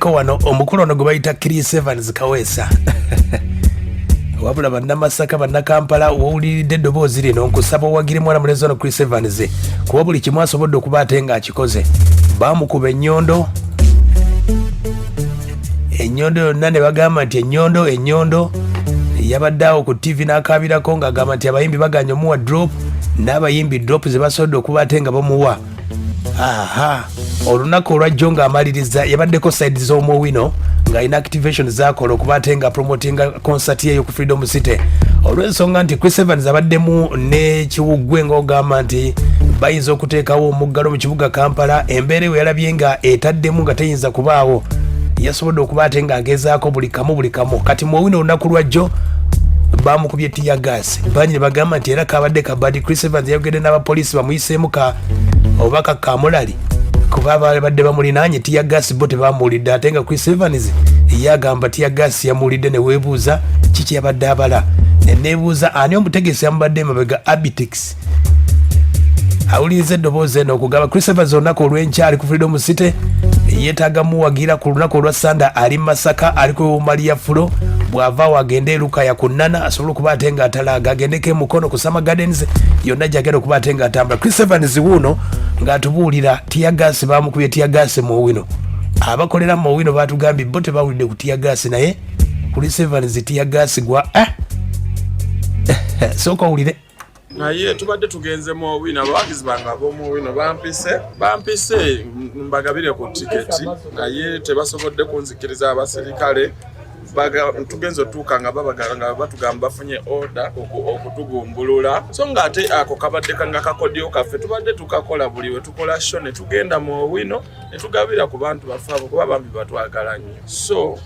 ko wano omukulu ono gwe bayita Chris EVANS Kaweesa wabula bannamasaka bannakampala owuliridde eddoboozi lino nkusaba owagire mwana mulenzi ono Chris EVANS kuba buli kimu asobodde okuba ate ng'akikoze bamukuba ennyondo yonna ne bagamba nti ennyondo yabadde awo ku TV n'akaabirako ng'agamba nti abayimbi baganya omuwa drop n'abayimbi drop ze basobodde okuba ate nga bamuwa olunaku olwajjo ng'amaliriza yabaddeko side z'omowino ng'alina activation zakola okuba ate nga promotinga concert yeyo ku Freedom City olw'ensonga nti Chris EVANS abaddemu n'ekiwuggwe ng'ogamba nti bayinza okuteekawo omuggalo mu kibuga Kampala embeera eyo yalabye nga etaddemu nga teyinza kubaawo yasobodde okuba ate ng'agezaako buli kamu kati mowino olunaku lwajjo bamukubye tiya gas banyi ne bagamba nti era kabadde kabadi Chris EVANS yayogedde n'abapoliisi bamuyiseemu obaka kamulali kuba badde bamulinaanye tiya gas bo tebamuwulidde ate nga Chris EVANS yagamba tiya gas yamuwulidde ne weebuuza kiki yabadde abala nebuuza ani omutegesi yamubadde emabega Abitex awuliriza eddoboozi eno okugamba Chris EVANS olunaku olw'enkyali ku Freedom City yeetaaga muwagira ku lunaku olwa Sanda ali Masaka ali ku Maria Fulo bw'avaawo agende Lukaya ku Nana asobole okuba ate nga atalaaga agendeko emukono ku Summer Gardens yonna gyagenda okuba ate nga atambula Chris EVANS wuuno ng'atubuulira tiyagasi bamukubye tiyagasi mu wino abakolera mu wino batugambye bo tebawulidde ku tiyagasi naye Chris EVANS tiyagasi gwa sooka owulire naye tubadde tugenze mu wino abawagizi bange ab'omu wino bampise mbagabire ku tiketi naye tebasobodde kunzikiriza abaserikale tugenze otuuka nga babaganga batugamba bafunye order okutugumbulula so nga ate ako kabadde kanga kakodyo kaffe tubadde tukakola buli we tukola show ne tugenda mu wino ne tugabira ku bantu baffe abo kuba bambi batwagala nnyo so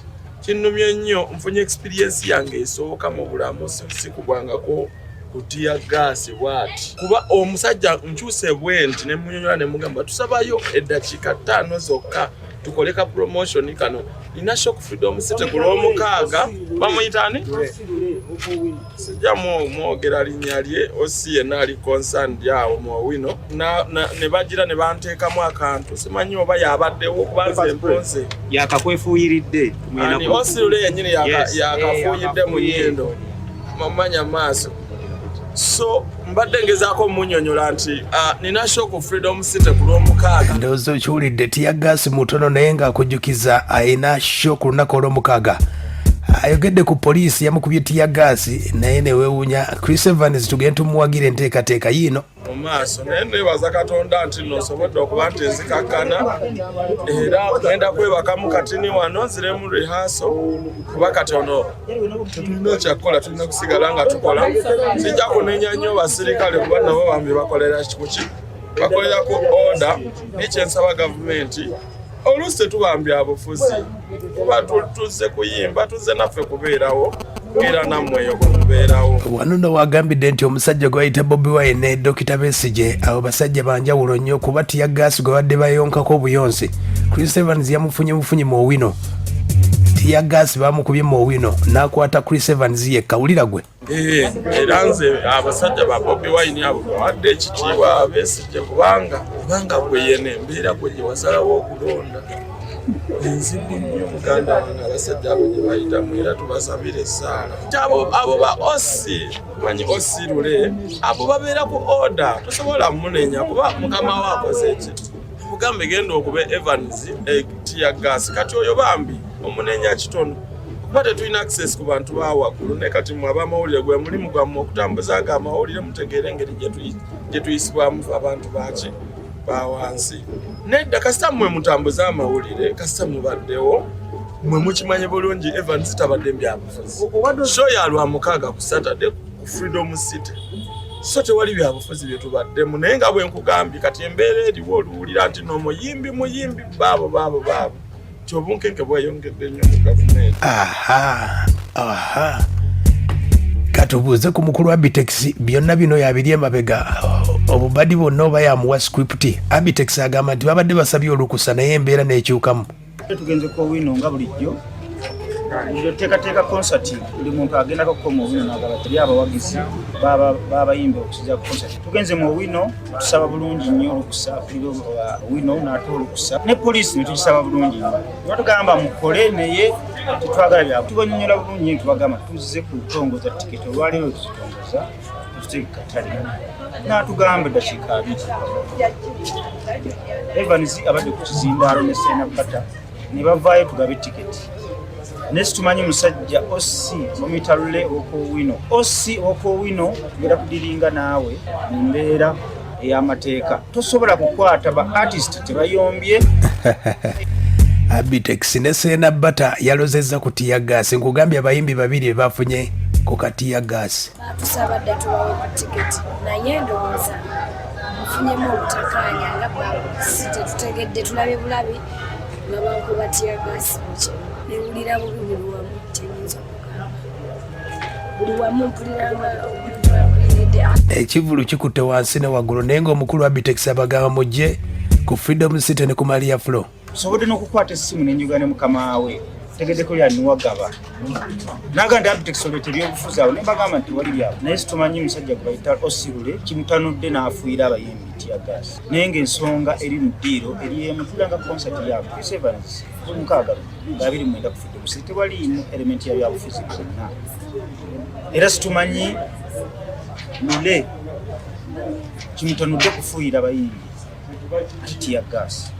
kinnumye nnyo nfunye experience yange esooka mu bulamu sikugwangako kutiya gas bwati kuba omusajja nkyuse bwenti ne munyonyola ne mugamba tusabayo eddakiika 5 zokka tukoleka promotion kano ina shock Freedom City ku lw'omukaaga bamuyitani sijja mwogera linnya lye osi yenna ali concerned yawo mu wino ne bagira ne banteekamu akantu simanyi oba yabaddewo kubanza emponze yakakwefuuyiridde osi lule yennyini yakafuuyidde mu nnyendo mamanya maaso so mbadde ngezaako munyonyola nti nina shock Freedom City ku lw'omukaaga ndowooza okiwulidde tiyagasi mutono naye ng'akujjukiza ayina shock ku lunaku olw'omukaaga ayogedde ku poliisi yamukubye tiyagasi naye ne weewuunya Chris EVANS tugende tumuwagira enteekateeka yiino mu maaso naye neebaza Katonda nti nosobodde okuba nti nzikakkana era ngenda kwebakamu katini wano nziremu rehaso kuba kati ono tetulina kyakkola tulina kusigala nga tukola sijja kunenya nnyo basirikale kuba nabo bambi bakolera kikuki bakolera ku order nekyensaba gavumenti oluusi tetubambya abufuzi kuba tuzze kuyimba tuzze naffe kubeerawo era nammweyo kubeerawo wano no wagambidde nti omusajja gwe bayita BOBI WINE ne Dr. BESIGYE abo basajja banjawulo nnyo kuba tiyagasi gwe badde bayonkako obuyonsi Chris EVANS yamufunye mu wino tiyagasi bamukubye mu wino n'akwata Chris EVANS yekka wulira gwe era nze abasajja ba BOBI WINE abo bawadde ekitiibwa BESIGYE kubanga gwe yene embeera gwe gye wasalawo okulonda enzibu nnyo muganda wange abasajja abo gye bayitamu era tubasabire essaala abo ba osi manyi osi lule abo babeera ku order tosobola munenya kuba mukama we akoze eki mugambe genda okuba EVANS tiyagasi kati oyo bambi omunenya kitono kuba tetulina access ku bantu bawaggulu ne kati mwe abamawulire gwe mulimu gwammwe okutambuzanga amawulire mutegeere engeri gye tuyisibwamu abantu baki bawansi nedda kasita mmwe mutambuza amawulire kasita mubaddewo mmwe mukimanye bulungi EVANS tabadde mbyabufuzi show ya lwamukaaga ku Saturday ku Freedom City so tewali byabufuzi bye tubaddemu naye nga bwe nkugambye kati embeera eriwo oluwulira nti n'omuyimbi baabo kyobunkenke bweyongedde nnyo mu gavumenti katubuuze ku mukulu wa Abitex byonna bino yabiri emabega obubadi bonna oba yamuwa script Abitex agamba nti babadde basabye olukusa naye embeera n'ekyukamu tugenze ko wino nga bulijjo Ndio teka concert buli muntu agenda ko mu wino n'agaba teri abawagizi baba yimbe okusiza concert tugenze mu wino tusaba bulungi nnyo olukusa wino n'atolukusa ne police netusaba bulungi nnyo tugamba mukole neye tutwagala byabo tubonyola bulungi tubagamba tuzze ku tongoza ticket olwaliro tuzitongoza tutikatali n'atugamba dashika EVANS abadde ku kizindalo ne sena bata ne bavaayo tugabe ticket nesitumanyi musajja osi mumitalule oko wino ngera kudiringa naawe mbeera ey'amateeka tosobola kukwata ba artist tebayombye. Abitex ne Sena Bata yalozezza ku tiyagasi nkugambye abayimbi babiri bafunye ku katiyagasi tusabadde tubawe tiketi naye ndowooza mufunyemu obutakkaanya nga bwasite tutegedde tulabe bulabi nga bankuba tiyagasi muki newulira bubi buli wamu tenyinza kugamba buli wamu mpuliranga ekivulu kikutte wansi ne waggulu naye ng'omukulu wa Abitex abagamba mujje ku Freedom City ne ku Maria Flow sobodde n'okukwata essimu nenjuga ne mukama we tegeddeko lyanuwagaba naganda Abitex olwete ebyobufuzi awo nembagamba nti wali byabo naye situmanyi musajja gwe bayita osirule kimutanudde n'afuuyira abayimbi tiyagasi naye ng'ensonga eri mu ddiiro eriyemutulanga concert yaabwe Chris Evans omukaaga nga 29 ku Freedom City tewaliimu element ya byabufuzi byonna era situmanyi lule kimutanudde kufuuyira abayimbi tiyagasi